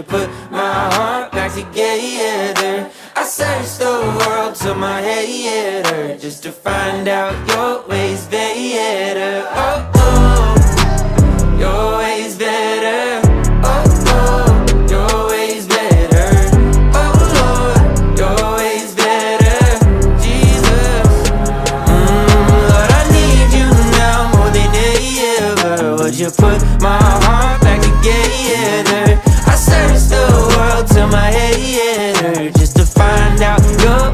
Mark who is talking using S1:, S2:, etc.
S1: put my heart back together? I searched the world till my head hurt, just to find out your way's better. Oh, oh, your way's better. Oh, oh, your way's better. Oh, Lord, your way's better. Jesus, Lord, I need you now more than ever. Would you put my heart back together? I searched the world till my head hurt, just to find out your